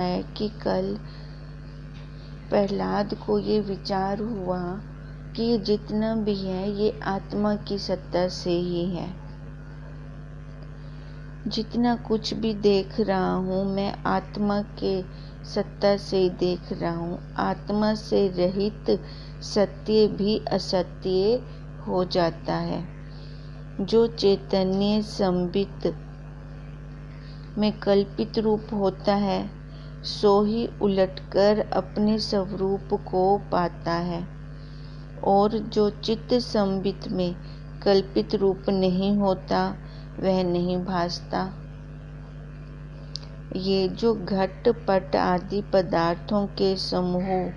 है कि कल प्रहलाद को ये विचार हुआ कि जितना भी है ये आत्मा की सत्ता से ही है। जितना कुछ भी देख रहा हूँ मैं आत्मा के सत्ता से ही देख रहा हूँ। आत्मा से रहित सत्य भी असत्य हो जाता है। जो चैतन्य संबित में कल्पित रूप होता है सो ही उलटकर अपने स्वरूप को पाता है, और जो चित्त संबित में कल्पित रूप नहीं होता वह नहीं भासता। ये जो घट पट आदि पदार्थों के समूह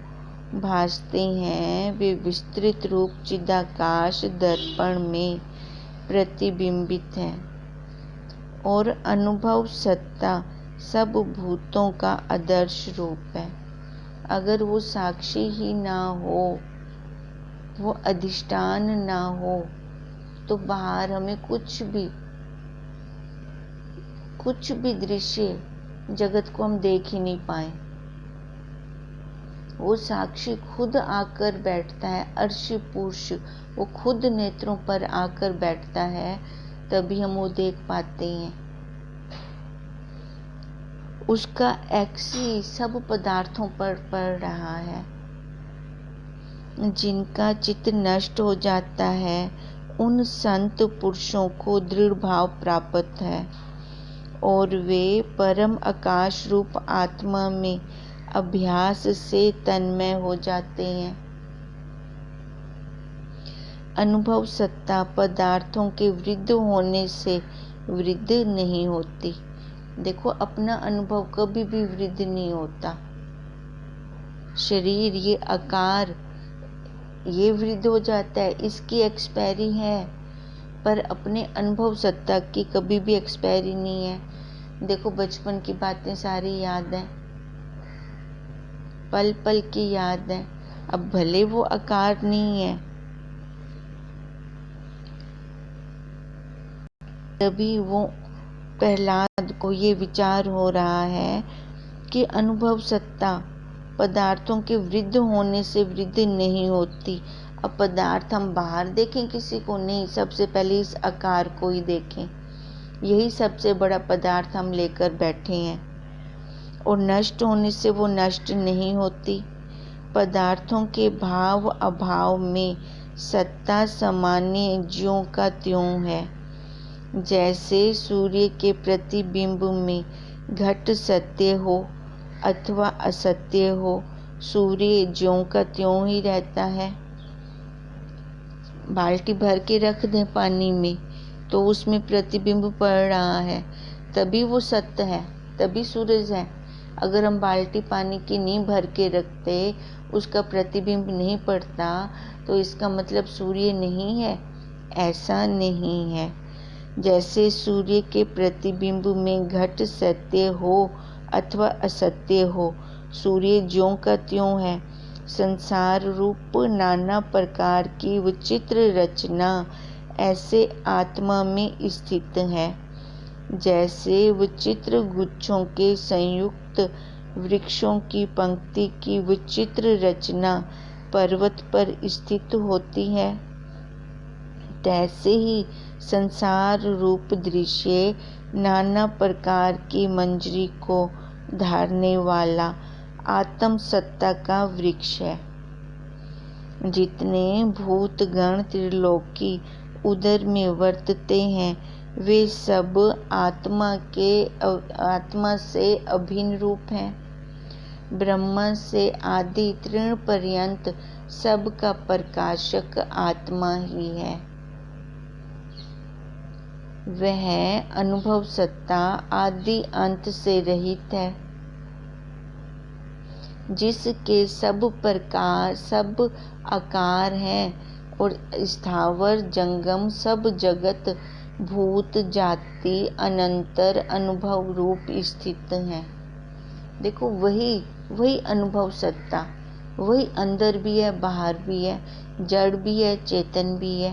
भासते हैं वे विस्तृत रूप चिदाकाश दर्पण में प्रतिबिंबित हैं, और अनुभव सत्ता सब भूतों का आदर्श रूप है। अगर वो साक्षी ही ना हो, वो अधिष्ठान ना हो, तो बाहर हमें कुछ भी दृश्य जगत को हम देख ही नहीं पाए। वो साक्षी खुद आकर बैठता है, अर्श पुरुष वो खुद नेत्रों पर आकर बैठता है, तभी हम वो देख पाते हैं। उसका एक्सी सब पदार्थों पर पड़ रहा है। जिनका चित्त नष्ट हो जाता है उन संत पुरुषों को दृढ़ भाव प्राप्त है, और वे परम आकाश रूप आत्मा में अभ्यास से तन्मय हो जाते हैं। अनुभव सत्ता पदार्थों के वृद्ध होने से वृद्ध नहीं होती। देखो, अपना अनुभव कभी भी वृद्ध नहीं होता। शरीर ये आकार ये वृद्ध हो जाता है, इसकी एक्सपायरी है, पर अपने अनुभव सत्ता की कभी भी एक्सपायरी नहीं है। देखो, बचपन की बातें सारी याद हैं, पल पल की याद है। अब भले वो आकार नहीं है, तभी वो प्रहलाद को ये विचार हो रहा है कि अनुभव सत्ता पदार्थों के वृद्ध होने से वृद्ध नहीं होती। अब पदार्थ हम बाहर देखें किसी को नहीं, सबसे पहले इस आकार को ही देखें। यही सबसे बड़ा पदार्थ हम लेकर बैठे हैं, और नष्ट होने से वो नष्ट नहीं होती। पदार्थों के भाव अभाव में सत्ता सामान्य ज्यों का त्यों है। जैसे सूर्य के प्रतिबिंब में घट सत्य हो अथवा असत्य हो, सूर्य ज्यों का त्यों ही रहता है। बाल्टी भर के रख दें पानी में तो उसमें प्रतिबिंब पड़ रहा है, तभी वो सत्य है, तभी सूरज है। अगर हम बाल्टी पानी की नहीं भर के रखते, उसका प्रतिबिंब नहीं पड़ता, तो इसका मतलब सूर्य नहीं है, ऐसा नहीं है। जैसे सूर्य के प्रतिबिंब में घट सत्य हो अथवा असत्य हो, सूर्य ज्यों का त्यों है। संसार रूप नाना प्रकार की विचित्र रचना ऐसे आत्मा में स्थित है, जैसे विचित्र गुच्छों के संयुक्त वृक्षों की पंक्ति की विचित्र रचना पर्वत पर स्थित होती है। तैसे ही संसार रूप दृश्य नाना प्रकार की मंजरी को धारने वाला आत्म सत्ता का वृक्ष है। जितने भूतगण त्रिलोकी उदर में वर्तते हैं वे सब आत्मा से अभिन्न रूप हैं। ब्रह्मा से आदि तृण पर्यंत सब का प्रकाशक आत्मा ही है। वह अनुभव सत्ता आदि अंत से रहित है, जिसके सब प्रकार सब आकार हैं, और स्थावर जंगम सब जगत भूत जाति अनंतर अनुभव रूप स्थित हैं। देखो, वही अनुभव सत्ता, वही अंदर भी है, बाहर भी है, जड़ भी है, चेतन भी है।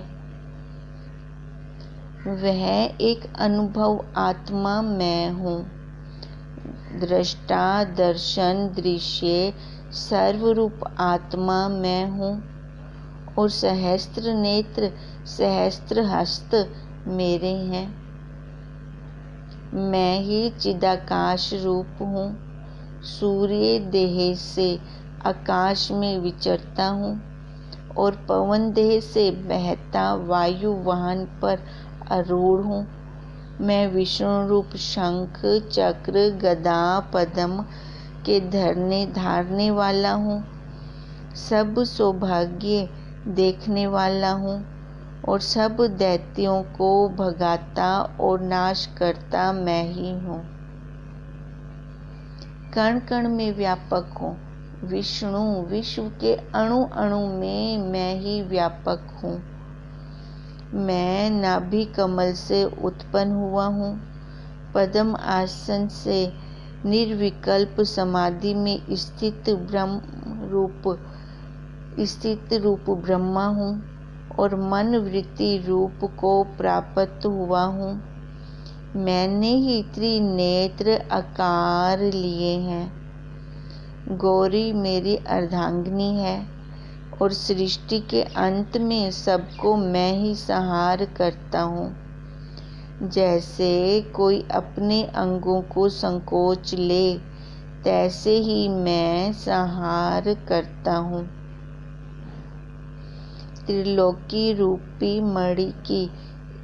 वह एक अनुभव आत्मा मैं हूँ। दृष्टा, दर्शन, दृश्य, सर्वरूप आत्मा मैं हूँ और सहस्त्र नेत्र, सहस्त्र हस्त मेरे हैं। मैं ही चिदाकाश रूप हूँ। सूर्य देह से आकाश में विचरता हूँ और पवन देह से बहता वायु वाहन पर आरूढ़ हूँ। मैं विष्णु रूप शंख, चक्र, गदा, पद्म के धारने वाला हूँ। सब सौभाग्य देखने वाला हूँ और सब दैत्यों को भगाता और नाश करता मैं ही हूँ। कण कण में व्यापक हूँ। विष्णु विश्व के अणु अणु में मैं ही व्यापक हूँ। मैं नाभि कमल से उत्पन्न हुआ हूँ। पद्म आसन से निर्विकल्प समाधि में स्थित रूप ब्रह्मा हूँ और मन वृत्ति रूप को प्राप्त हुआ हूँ। मैंने ही त्रिनेत्र आकार लिए हैं। गौरी मेरी अर्धांगिनी है और सृष्टि के अंत में सबको मैं ही संहार करता हूँ। जैसे कोई अपने अंगों को संकोच ले, तैसे ही मैं संहार करता हूँ। त्रिलोकी रूपी मणि की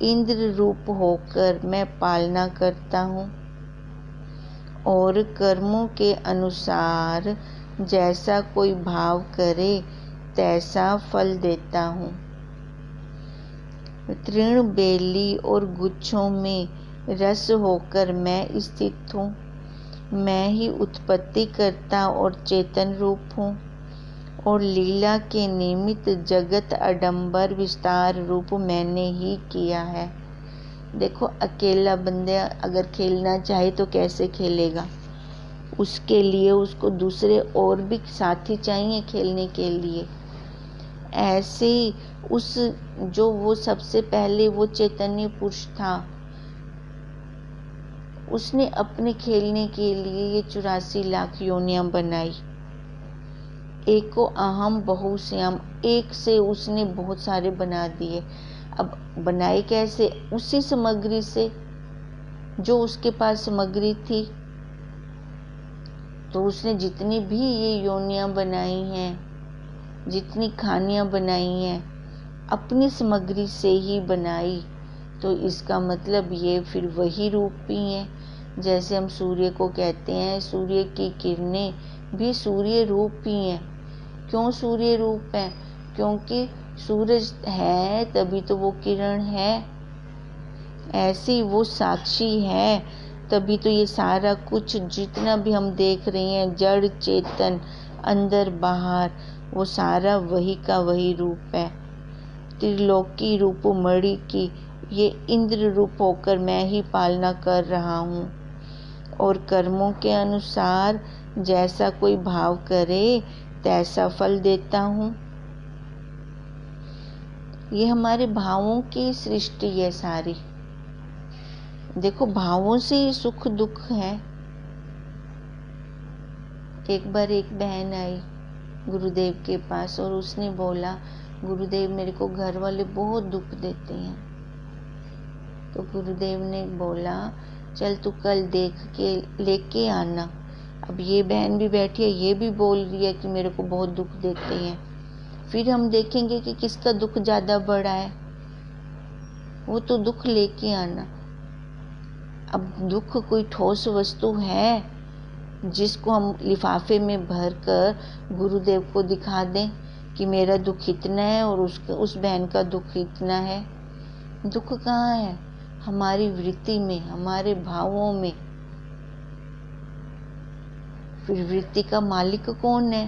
इंद्र रूप होकर मैं पालना करता हूँ और कर्मों के अनुसार जैसा कोई भाव करे तैसा फल देता हूँ। तृण, बेली और गुच्छों में रस होकर मैं स्थित हूँ। मैं ही उत्पत्ति करता और चेतन रूप हूँ और लीला के निमित्त जगत आडंबर विस्तार रूप मैंने ही किया है। देखो, अकेला बंदा अगर खेलना चाहे तो कैसे खेलेगा? उसके लिए उसको दूसरे और भी साथी चाहिए खेलने के लिए। ऐसे ही वो सबसे पहले वो चैतन्य पुरुष था, उसने अपने खेलने के लिए ये 84 लाख योनियां बनाई। एको अहम बहुश्याम, एक से उसने बहुत सारे बना दिए। अब बनाए कैसे? उसी सामग्री से जो उसके पास सामग्री थी। तो उसने जितनी भी ये योनियां बनाई हैं, जितनी खानियां बनाई हैं, अपनी सामग्री से ही बनाई। तो इसका मतलब ये फिर वही रूप ही है। जैसे हम सूर्य को कहते हैं, सूर्य की किरणें भी सूर्य रूप ही हैं। क्यों सूर्य रूप है? क्योंकि सूरज है तभी तो वो किरण है। ऐसी वो साक्षी है तभी तो ये सारा कुछ जितना भी हम देख रहे हैं, जड़ चेतन अंदर बाहर, वो सारा वही का वही रूप है। त्रिलोकी रूप मणि की ये इंद्र रूप होकर मैं ही पालना कर रहा हूँ और कर्मों के अनुसार जैसा कोई भाव करे तैसा फल देता हूँ। ये हमारे भावों की सृष्टि है सारी। देखो, भावों से ही सुख दुख है। एक बार एक बहन आई गुरुदेव के पास और उसने बोला, गुरुदेव मेरे को घर वाले बहुत दुख देते हैं। तो गुरुदेव ने बोला, चल तू कल देख के लेके आना। अब ये बहन भी बैठी है, ये भी बोल रही है कि मेरे को बहुत दुख देते हैं। फिर हम देखेंगे कि किसका दुख ज़्यादा बड़ा है। वो तो दुख लेके आना। अब दुख कोई ठोस वस्तु है जिसको हम लिफाफे में भर कर गुरुदेव को दिखा दें कि मेरा दुख इतना है और उस बहन का दुख इतना है? दुख कहाँ है? हमारी वृत्ति में, हमारे भावों में। फिर वृत्ति का मालिक कौन है?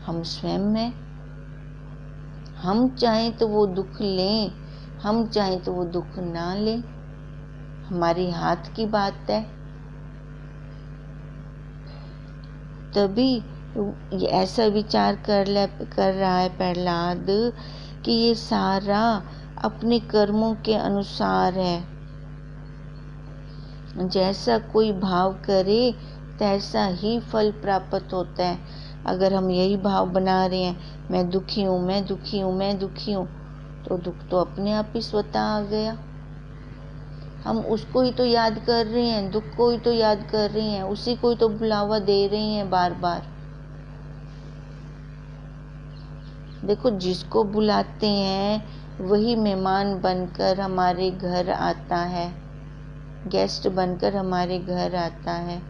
हम स्वयं हैं। हम चाहें तो वो दुख लें, हम चाहें तो वो दुख ना लें, हमारे हाथ की बात है। तभी ऐसा विचार कर रहा है प्रहलाद कि ये सारा अपने कर्मों के अनुसार है। जैसा कोई भाव करे तैसा ही फल प्राप्त होता है। अगर हम यही भाव बना रहे हैं, मैं दुखी हूँ, मैं दुखी हूँ, मैं दुखी हूँ, तो दुख तो अपने आप ही स्वतः आ गया। हम उसको ही तो याद कर रहे हैं, दुख को ही तो याद कर रहे हैं, उसी को ही तो बुलावा दे रहे हैं बार बार। देखो, जिसको बुलाते हैं वही मेहमान बनकर हमारे घर आता है, गेस्ट बनकर हमारे घर आता है।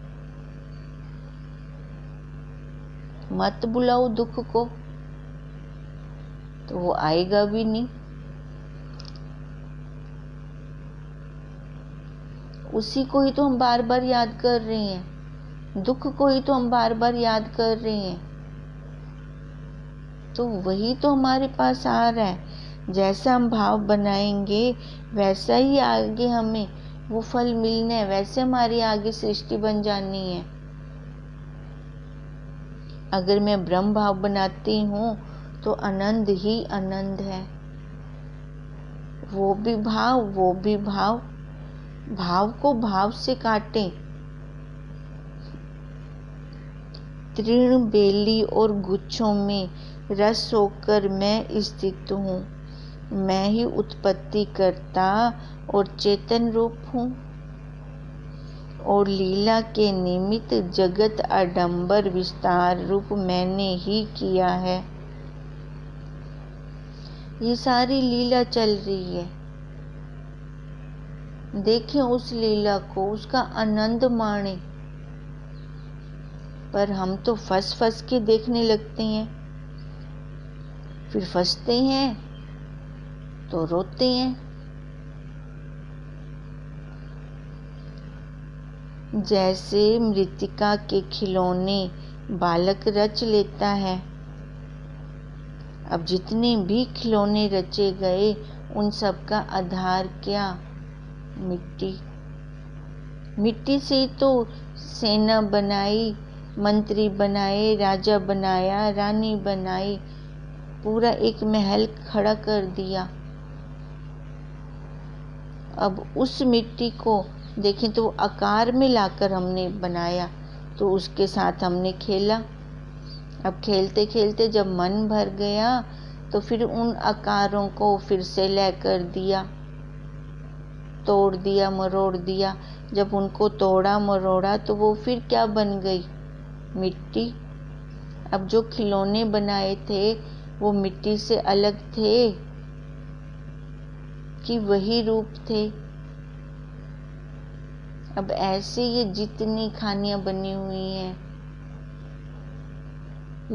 मत बुलाओ दुख को, तो वो आएगा भी नहीं। उसी को ही तो हम बार बार याद कर रहे हैं, दुख को ही तो हम बार बार याद कर रहे हैं, तो वही तो हमारे पास आ रहा है। जैसा हम भाव बनाएंगे वैसा ही आगे हमें वो फल मिलना है, वैसे हमारी आगे सृष्टि बन जानी है। अगर मैं ब्रह्म भाव बनाती हूँ तो आनंद ही आनंद है। वो भी भाव, वो भी भाव, भाव को भाव से काटें। तृण, बेली और गुच्छों में रस होकर मैं स्थित हूँ। मैं ही उत्पत्ति करता और चेतन रूप हूँ, और लीला के निमित्त जगत आडंबर विस्तार रूप मैंने ही किया है। ये सारी लीला चल रही है, देखें उस लीला को, उसका आनंद माणें। पर हम तो फंस के देखने लगते हैं, फिर फंसते हैं तो रोते हैं। जैसे मृतिका के खिलौने बालक रच लेता है। अब जितने भी खिलौने रचे गए उन सब का आधार क्या? मिट्टी। मिट्टी से ही तो सेना बनाई, मंत्री बनाए, राजा बनाया, रानी बनाई, पूरा एक महल खड़ा कर दिया। अब उस मिट्टी को देखें तो आकार में लाकर हमने बनाया, तो उसके साथ हमने खेला। अब खेलते खेलते जब मन भर गया तो फिर उन आकारों को फिर से लय कर दिया, तोड़ दिया, मरोड़ दिया। जब उनको तोड़ा मरोड़ा तो वो फिर क्या बन गई? मिट्टी। अब जो खिलौने बनाए थे वो मिट्टी से अलग थे कि वही रूप थे? अब ऐसे ये जितनी खानियां बनी हुई हैं,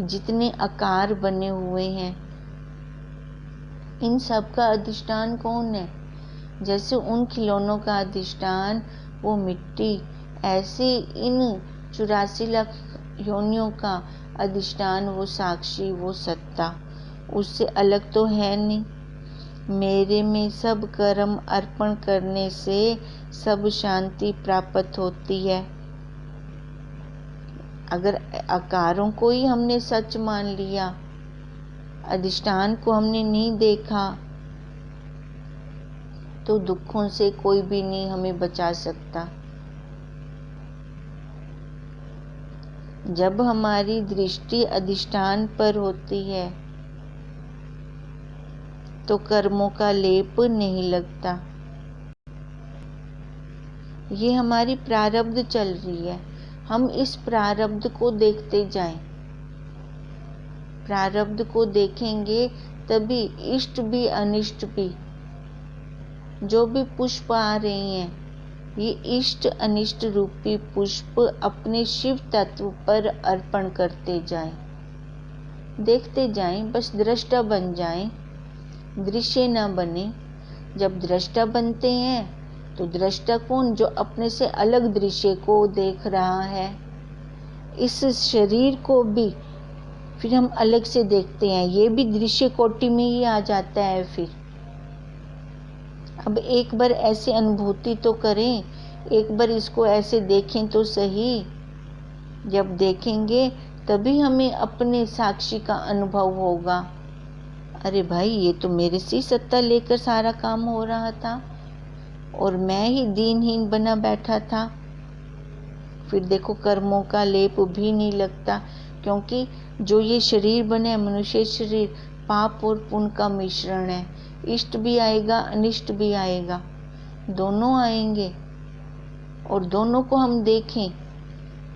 जितने आकार बने हुए हैं, इन सब का अधिष्ठान कौन है? जैसे उन खिलौनों का अधिष्ठान वो मिट्टी, ऐसे इन 84 लाख योनियों का अधिष्ठान वो साक्षी, वो सत्ता, उससे अलग तो है नहीं। मेरे में सब कर्म अर्पण करने से सब शांति प्राप्त होती है। अगर आकारों को ही हमने सच मान लिया, अधिष्ठान को हमने नहीं देखा, तो दुखों से कोई भी नहीं हमें बचा सकता। जब हमारी दृष्टि अधिष्ठान पर होती है तो कर्मों का लेप नहीं लगता। ये हमारी प्रारब्ध चल रही है, हम इस प्रारब्ध को देखते जाएं। प्रारब्ध को देखेंगे तभी इष्ट भी अनिष्ट भी, जो भी पुष्प आ रहे हैं, ये इष्ट अनिष्ट रूपी पुष्प अपने शिव तत्व पर अर्पण करते जाएं, देखते जाएं, बस दृष्टा बन जाएं, दृश्य न बने। जब दृष्टा बनते हैं तो दृष्टा कौन? जो अपने से अलग दृश्य को देख रहा है। इस शरीर को भी फिर हम अलग से देखते हैं, ये भी दृश्य कोटि में ही आ जाता है। फिर अब एक बार ऐसे अनुभूति तो करें, एक बार इसको ऐसे देखें तो सही। जब देखेंगे तभी हमें अपने साक्षी का अनुभव होगा। अरे भाई, ये तो मेरे से सत्ता लेकर सारा काम हो रहा था, और मैं ही दीनहीन बना बैठा था। फिर देखो कर्मों का लेप भी नहीं लगता, क्योंकि जो ये शरीर बने, मनुष्य शरीर, पाप और पुण्य का मिश्रण है। इष्ट भी आएगा, अनिष्ट भी आएगा, दोनों आएंगे। और दोनों को हम देखें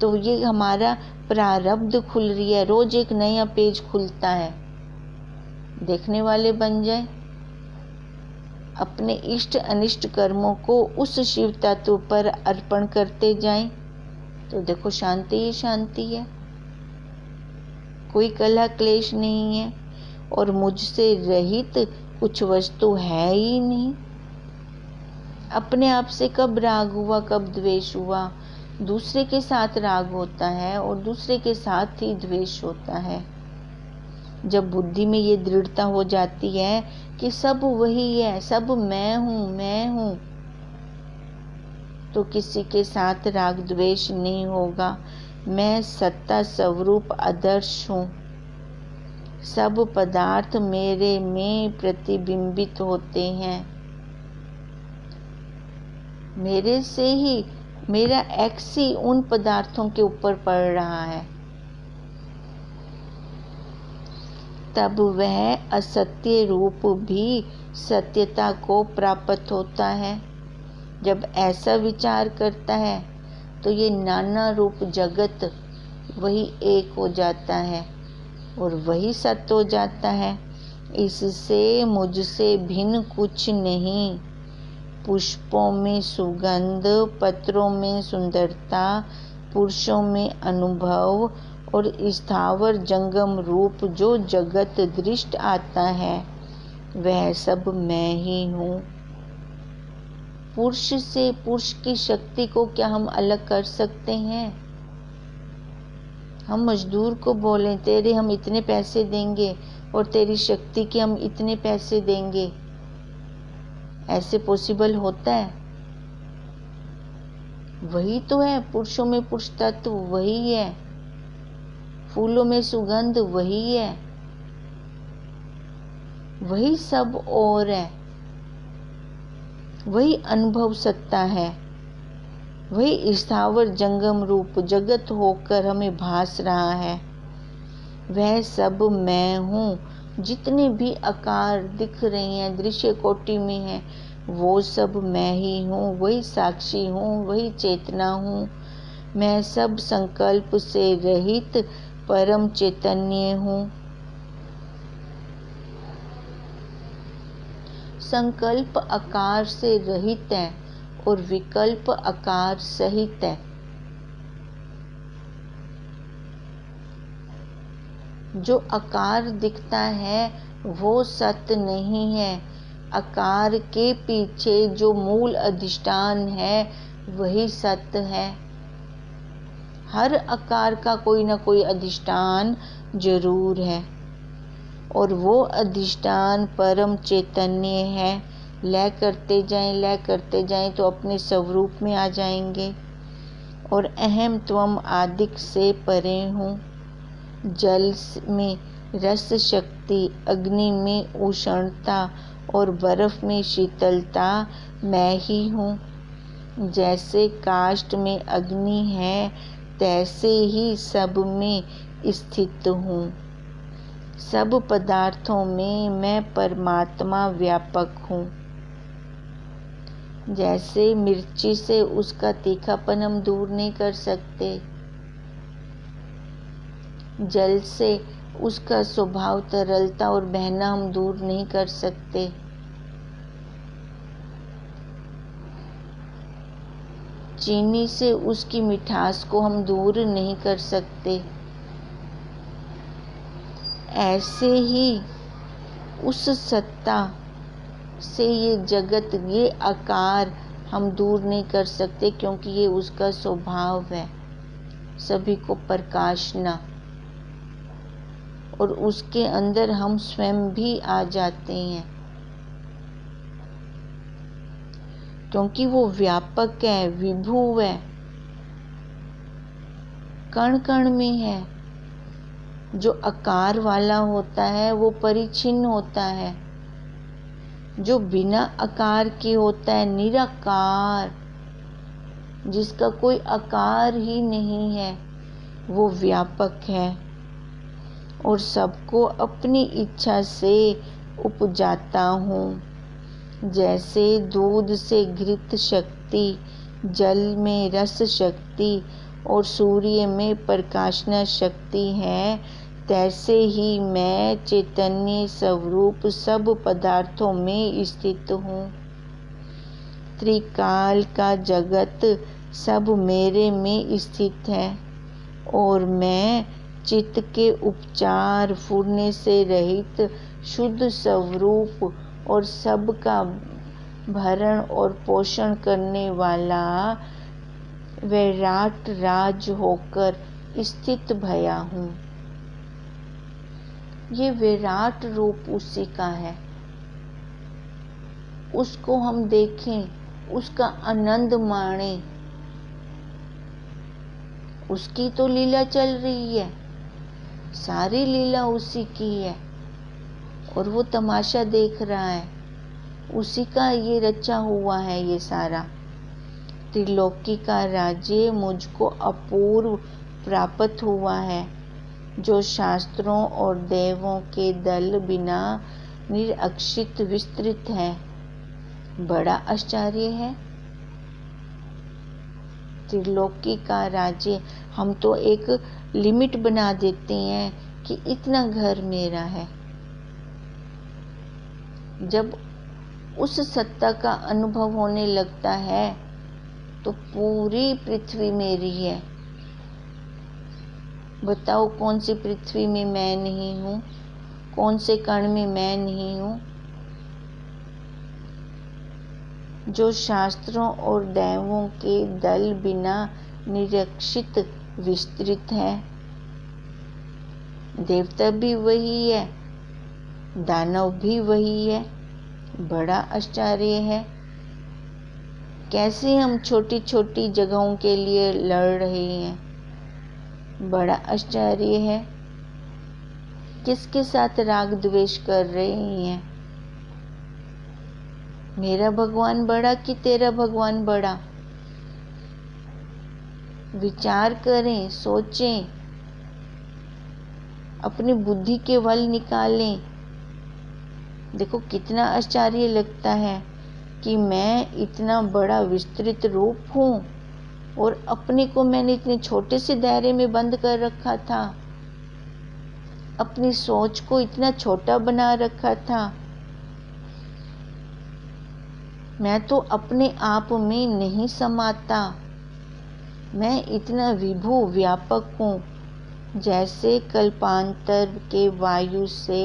तो ये हमारा प्रारब्ध खुल रही है, रोज एक नया पेज खुलता है। देखने वाले बन जाए, अपने इष्ट अनिष्ट कर्मों को उस शिव तत्व पर अर्पण करते जाएं, तो देखो शांति ही शांति है, कोई कलह क्लेश नहीं है। और मुझसे रहित कुछ वस्तु है ही नहीं। अपने आप से कब राग हुआ, कब द्वेष हुआ? दूसरे के साथ राग होता है और दूसरे के साथ ही द्वेष होता है। जब बुद्धि में ये दृढ़ता हो जाती है कि सब वही है, सब मैं हूँ, तो किसी के साथ राग द्वेष नहीं होगा। मैं सत्ता स्वरूप आदर्श हूँ, सब पदार्थ मेरे में प्रतिबिंबित होते हैं। मेरे से ही मेरा एक्स ही उन पदार्थों के ऊपर पड़ रहा है। तब वह असत्य रूप भी सत्यता को प्राप्त होता है। जब ऐसा विचार करता है तो ये नाना रूप जगत वही एक हो जाता है और वही सत्य हो जाता है। इससे मुझसे भिन्न कुछ नहीं। पुष्पों में सुगंध, पत्रों में सुंदरता, पुरुषों में अनुभव और स्थावर जंगम रूप जो जगत दृष्ट आता है, वह सब मैं ही हूँ। पुरुष से, पुरुष की शक्ति को क्या हम अलग कर सकते हैं? हम मजदूर को बोलें तेरे हम इतने पैसे देंगे और तेरी शक्ति के हम इतने पैसे देंगे, ऐसे पॉसिबल होता है? वही तो है, पुरुषों में पुरुष तत्व वही है, फूलों में सुगंध वही है, वही सब और है, वही अनुभव सत्ता है, वही स्थावर जंगम रूप जगत होकर हमें भास रहा है। वह सब मैं हूँ। जितने भी आकार दिख रही हैं, दृश्य कोटि में हैं, वो सब मैं ही हूँ। वही साक्षी हूँ, वही चेतना हूँ। मैं सब संकल्प से रहित परम चैतन्य हूँ। संकल्प आकार से रहित है और विकल्प आकार सहित है। जो आकार दिखता है वो सत्य नहीं है। आकार के पीछे जो मूल अधिष्ठान है वही सत्य है। हर आकार का कोई ना कोई अधिष्ठान जरूर है और वो अधिष्ठान परम चैतन्य है। लय करते जाएं तो अपने स्वरूप में आ जाएंगे। और अहम त्वम आदिक से परे हूँ। जल में रस शक्ति, अग्नि में उष्णता और बर्फ में शीतलता मैं ही हूँ। जैसे काष्ठ में अग्नि है तैसे ही सब में स्थित हूँ। सब पदार्थों में मैं परमात्मा व्यापक हूँ। जैसे मिर्ची से उसका तीखापन हम दूर नहीं कर सकते, जल से उसका स्वभाव तरलता और बहना हम दूर नहीं कर सकते, चीनी से उसकी मिठास को हम दूर नहीं कर सकते। ऐसे ही उस सत्ता से ये जगत, ये आकार हम दूर नहीं कर सकते, क्योंकि ये उसका स्वभाव है सभी को प्रकाशना। और उसके अंदर हम स्वयं भी आ जाते हैं, क्योंकि वो व्यापक है, विभु है, कण कण में है। जो आकार वाला होता है वो परिच्छिन्न होता है, जो बिना आकार के होता है, निराकार, जिसका कोई आकार ही नहीं है, वो व्यापक है और सबको अपनी इच्छा से उपजाता हूँ। जैसे दूध से घृत शक्ति, जल में रस शक्ति और सूर्य में प्रकाशना शक्ति है, तैसे ही मैं चैतन्य स्वरूप सब पदार्थों में स्थित हूँ। त्रिकाल का जगत सब मेरे में स्थित है और मैं चित्त के उपचार फूरने से रहित शुद्ध स्वरूप और सबका भरण और पोषण करने वाला विराट राज होकर स्थित भया हूँ। ये विराट रूप उसी का है, उसको हम देखें, उसका आनंद माणें। उसकी तो लीला चल रही है, सारी लीला उसी की है और वो तमाशा देख रहा है, उसी का ये रचा हुआ है ये सारा। त्रिलोकी का राज्य मुझको अपूर्व प्राप्त हुआ है, जो शास्त्रों और देवों के दल बिना निरक्षित विस्तृत है। बड़ा आश्चर्य है। त्रिलोकी का राज्य, हम तो एक लिमिट बना देते हैं कि इतना घर मेरा है। जब उस सत्ता का अनुभव होने लगता है तो पूरी पृथ्वी मेरी है। बताओ कौन सी पृथ्वी में मैं नहीं हूँ, कौन से कण में मैं नहीं हूँ। जो शास्त्रों और देवों के दल बिना निरीक्षित विस्तृत है। देवता भी वही है, दानव भी वही है। बड़ा आश्चर्य है, कैसे हम छोटी छोटी जगहों के लिए लड़ रहे हैं। बड़ा आश्चर्य है, किसके साथ राग द्वेष कर रहे हैं। मेरा भगवान बड़ा कि तेरा भगवान बड़ा। विचार करें, सोचें, अपनी बुद्धि के बल निकालें। देखो कितना आश्चर्य लगता है कि मैं इतना बड़ा विस्तृत रूप हूँ और अपने को मैंने इतने छोटे से दायरे में बंद कर रखा था, अपनी सोच को इतना छोटा बना रखा था। मैं तो अपने आप में नहीं समाता, मैं इतना विभु व्यापक हूँ। जैसे कल्पांतर के वायु से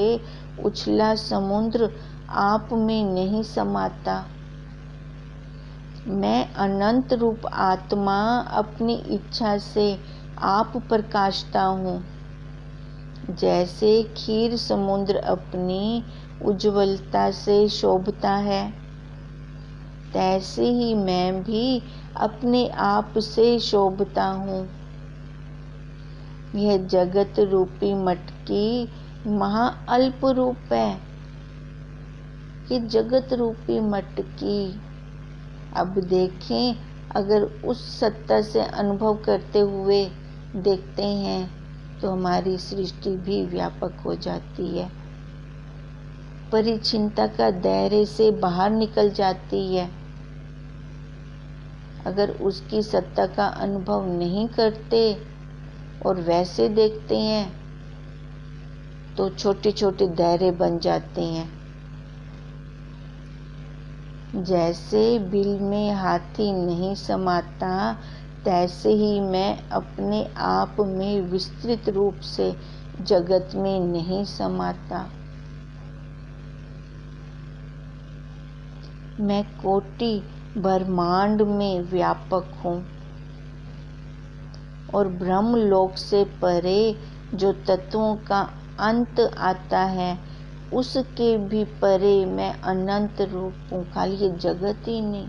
उछला समुद्र आप में नहीं समाता। मैं अनंत रूप आत्मा अपनी इच्छा से आप प्रकाशता हूँ। जैसे क्षीर समुद्र अपनी उज्ज्वलता से शोभता है, तैसे ही मैं भी अपने आप से शोभता हूँ। यह जगत रूपी मटकी महा अल्प रूप है। ये जगत रूपी मटकी, अब देखें, अगर उस सत्ता से अनुभव करते हुए देखते हैं तो हमारी सृष्टि भी व्यापक हो जाती है, परिचिनता का दायरे से बाहर निकल जाती है। अगर उसकी सत्ता का अनुभव नहीं करते और वैसे देखते हैं तो छोटे छोटे दायरे बन जाते हैं। जैसे बिल में हाथी नहीं समाता, तैसे ही मैं अपने आप में विस्तृत रूप से जगत में नहीं समाता। मैं कोटि ब्रह्मांड में व्यापक हूँ और ब्रह्म लोक से परे जो तत्वों का अंत आता है, उसके भी परे मैं अनंत रूप हूँ। खाली ये जगत ही नहीं,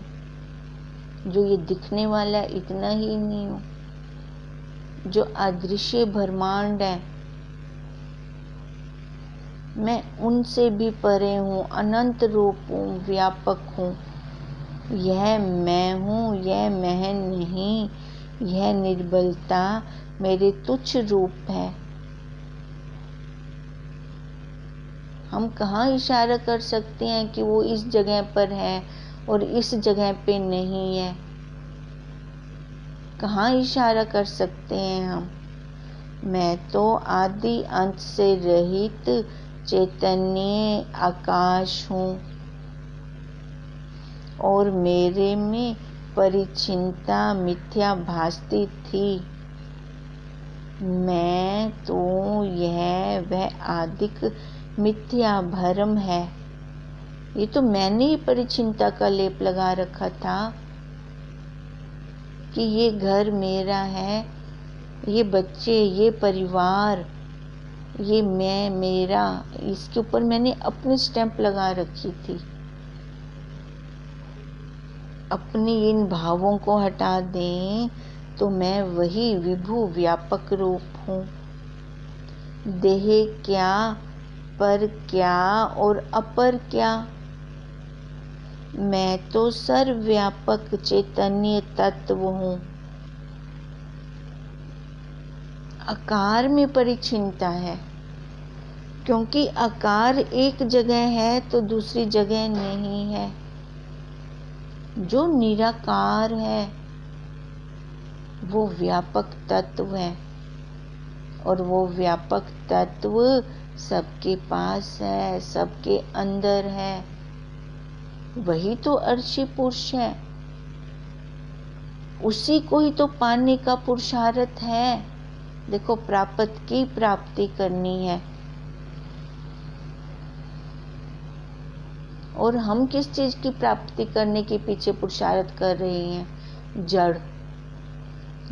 जो ये दिखने वाला इतना ही नहीं हूँ। जो अदृश्य ब्रह्मांड है, मैं उनसे भी परे हूँ, अनंत रूप हूँ, व्यापक हूँ। यह मैं हूँ, यह मैं नहीं, यह निर्बलता मेरे तुच्छ रूप है। हम कहाँ इशारा कर सकते हैं कि वो इस जगह पर है और इस जगह पे नहीं है? कहाँ इशारा कर सकते हैं हम? मैं तो आदि अंत से रहित चैतन्य आकाश हूँ और मेरे में परिचिनता मिथ्या भासती थी। मैं तो यह वह आदिक मिथ्या भ्रम है। ये तो मैंने ही परिचिनता का लेप लगा रखा था कि ये घर मेरा है, ये बच्चे, ये परिवार, ये मैं, मेरा, इसके ऊपर मैंने अपनी स्टैंप लगा रखी थी। अपनी इन भावों को हटा दें तो मैं वही विभु व्यापक रूप हूँ। देह क्या, पर क्या और अपर क्या? मैं तो सर्वव्यापक चैतन्य तत्व हूँ। आकार में परिचिनता है, क्योंकि आकार एक जगह है तो दूसरी जगह नहीं है। जो निराकार है वो व्यापक तत्व है और वो व्यापक तत्व सबके पास है, सबके अंदर है। वही तो अर्शी पुरुष है, उसी को ही तो पाने का पुरुषार्थ है। देखो, प्राप्त की प्राप्ति करनी है। और हम किस चीज की प्राप्ति करने के पीछे पुरुषार्थ कर रहे हैं?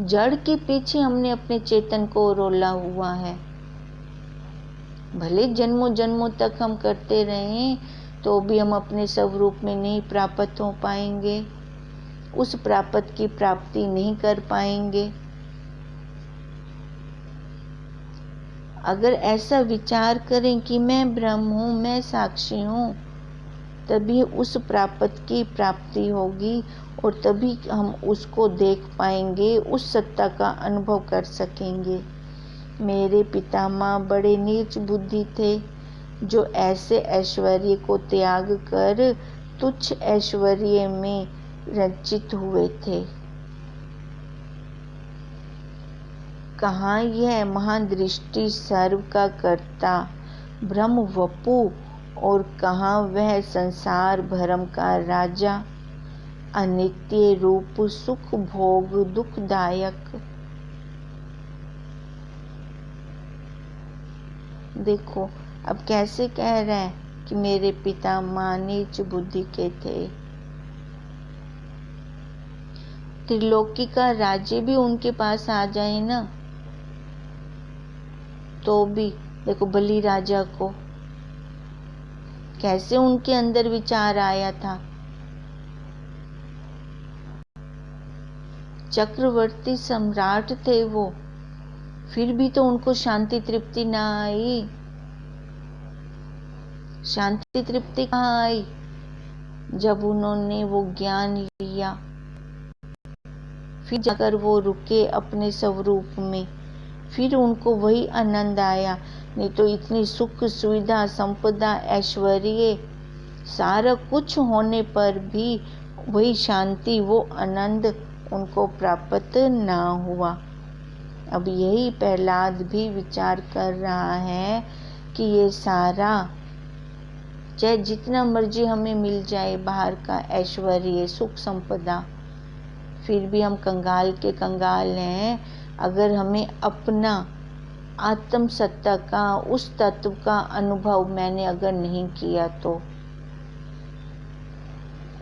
जड़ के पीछे हमने अपने चेतन को रोला हुआ है। भले जन्मों जन्मों तक हम करते रहें तो भी हम अपने स्वरूप में नहीं प्राप्त हो पाएंगे, उस प्राप्त की प्राप्ति नहीं कर पाएंगे। अगर ऐसा विचार करें कि मैं ब्रह्म हूँ, मैं साक्षी हूँ, तभी उस प्राप्त की प्राप्ति होगी और तभी हम उसको देख पाएंगे, उस सत्ता का अनुभव कर सकेंगे। मेरे पितामह बड़े नीच बुद्धि थे, जो ऐसे ऐश्वर्य को त्याग कर तुच्छ ऐश्वर्य में रंजित हुए थे। कहाँ यह महादृष्टि सर्व का कर्ता ब्रह्म वपु और कहाँ वह संसार भ्रम का राजा, अनित्य रूप सुख भोग दुखदायक। देखो, अब कैसे कह रहे हैं कि मेरे पितामह नीच बुद्धि के थे। त्रिलोकी का राज्य भी उनके पास आ जाए ना तो भी, देखो बलि राजा को कैसे उनके अंदर विचार आया था। चक्रवर्ती सम्राट थे वो, फिर भी तो उनको शांति तृप्ति ना आई। शांति तृप्ति कहाँ आई? जब उन्होंने वो ज्ञान लिया, फिर जाकर वो रुके अपने स्वरूप में, फिर उनको वही आनंद आया। नहीं तो इतनी सुख सुविधा संपदा ऐश्वर्य सारा कुछ होने पर भी वही शांति वो आनंद उनको प्राप्त ना हुआ। अब यही प्रहलाद भी विचार कर रहा है कि ये सारा चाहे जितना मर्जी हमें मिल जाए बाहर का ऐश्वर्य सुख संपदा, फिर भी हम कंगाल के कंगाल हैं अगर हमें अपना आत्म सत्ता का उस तत्व का अनुभव मैंने अगर नहीं किया तो,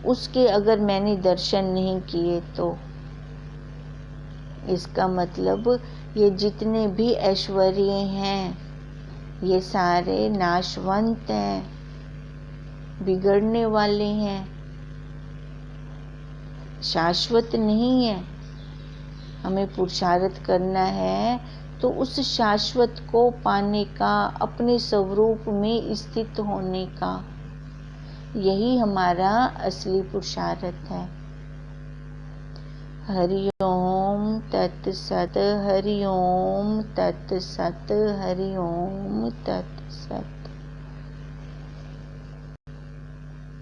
उसके अगर मैंने दर्शन नहीं किए तो। इसका मतलब ये जितने भी ऐश्वर्य हैं ये सारे नाशवंत हैं, बिगड़ने वाले हैं, शाश्वत नहीं है। हमें पुरुषार्थ करना है तो उस शाश्वत को पाने का, अपने स्वरूप में स्थित होने का, यही हमारा असली पुरुषार्थ है। हरि ओम तत्सत, हरि ओम तत्सत, हरि ओम तत्सत।